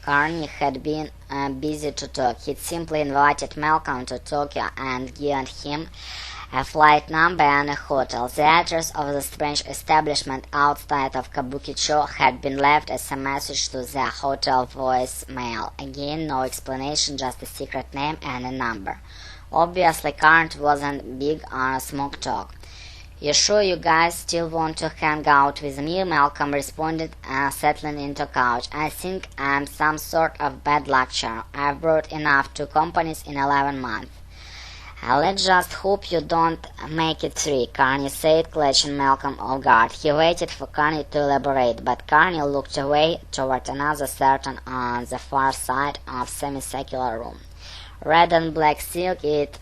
Carney had been busy to talk. He'd simply invited Malcolm to Tokyo and given him a flight number and a hotel. The address of the strange establishment outside of Kabukicho had been left as a message to the hotel voicemail. Again, no explanation, just a secret name and a number. Obviously, Carney wasn't big on smoke talk. "You sure you guys still want to hang out with me?" Malcolm responded, settling into couch. "I think I'm some sort of bad luck charm. I've brought enough to companies in 11 months. Let's just hope you don't make it 3, Carney said, clutching Malcolm off guard. He waited for Carney to elaborate, but Carney looked away toward another curtain on the far side of semicircular room. Red and black silk, it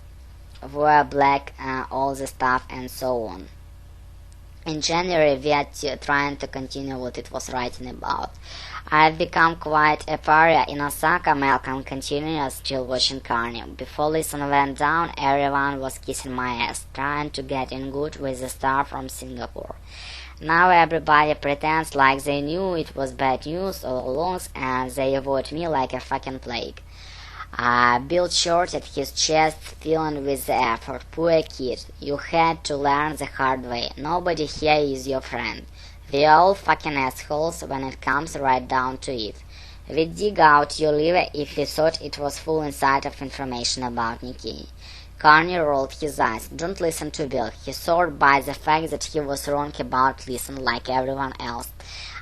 were black, all the stuff, and so on. In January, we are trying to continue what it was writing about. I've become quite a pariah in Osaka, Malcolm continued, still watching Carney. Before Listen went down, everyone was kissing my ass, trying to get in good with the star from Singapore. Now everybody pretends like they knew it was bad news all along, and they avoid me like a fucking plague." Bill shorted his chest, filling with the effort. "Poor kid, you had to learn the hard way. Nobody here is your friend. We're all fucking assholes when it comes right down to it. We'd dig out your liver if we thought it was full inside of information about Nikkei." Carney rolled his eyes. "Don't listen to Bill. He swore by the fact that he was wrong about Listen like everyone else.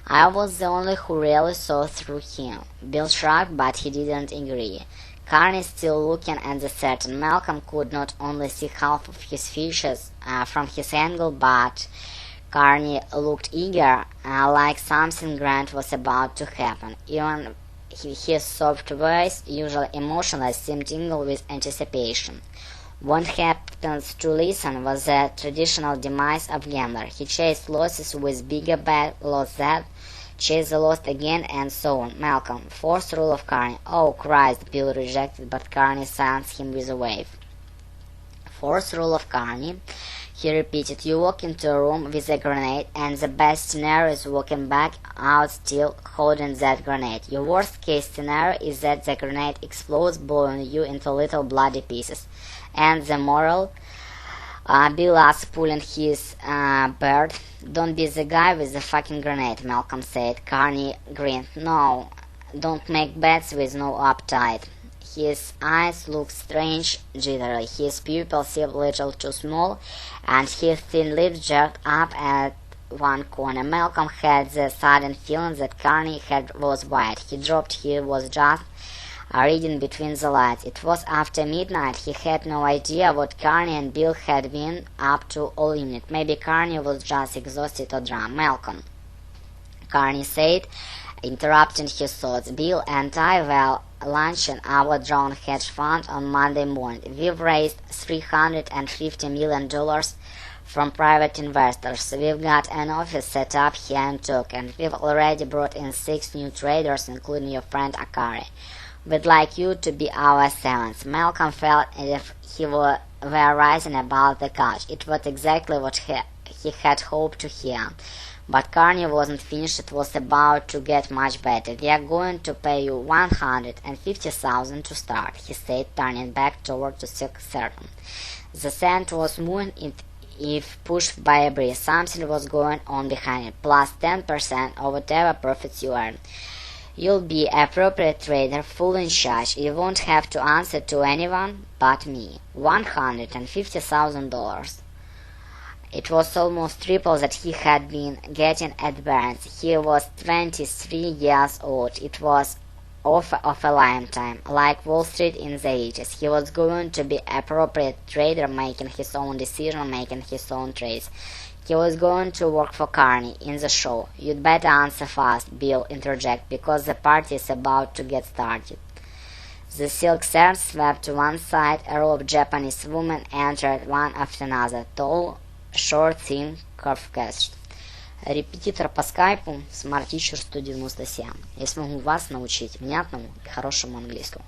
I was the only who really saw through him." Bill shrugged, but he didn't agree. Carney still looking at the curtain. Malcolm could not only see half of his features from his angle, but Carney looked eager, like something grand was about to happen. Even his soft voice, usually emotionless, seemed tingled with anticipation. What happens to Listen was the traditional demise of gambler. He chased losses with bigger bet, lost that, chased the lost again, and so on. Malcolm, fourth rule of Carney. "Oh, Christ," Bill rejected, but Carney silenced him with a wave. "Fourth rule of Carney," he repeated. "You walk into a room with a grenade, and the best scenario is walking back out still holding that grenade. Your worst-case scenario is that the grenade explodes, blowing you into little bloody pieces. And the moral?" Bill asked, pulling his beard. "Don't be the guy with the fucking grenade," Malcolm said. Carney grinned. "No, don't make bets with no appetite." His eyes looked strange, jittery. His pupils seemed a little too small, and his thin lips jerked up at one corner. Malcolm had the sudden feeling that Carney was white. He dropped. He was just reading between the lines. It was after midnight. He had no idea what Carney and Bill had been up to all evening. Maybe Carney was just exhausted or drunk. "Malcolm," Carney said, interrupting his thoughts, "Bill and I were launching our drone hedge fund on Monday morning. We've raised $350 million from private investors. We've got an office set up here in Tokyo, and we've already brought in 6 new traders, including your friend Akari. We'd like you to be our 7th. Malcolm felt as if he were rising about the couch. It was exactly what he had hoped to hear. But Carney wasn't finished. It was about to get much better. "We are going to pay you $150,000 to start," he said, turning back toward the curtain. The sand was moving if pushed by a breeze. Something was going on behind it. "Plus 10% of whatever profits you earn. You'll be an appropriate trader, full in charge. You won't have to answer to anyone but me. $150,000. It was almost triple that he had been getting at Barnes. He was 23 years old. It was offer of a lifetime, like Wall Street in the 80s. He was going to be an appropriate trader, making his own decision, making his own trades. He was going to work for Carney in the show. "You'd better answer fast," Bill interjected, "because the party is about to get started." The silk curtain swept to one side. A row of Japanese women entered one after another, tall, short, thin, curved-cast. Репетитор по скайпу, Smart Teacher 197. Я смогу вас научить внятному и хорошему английскому.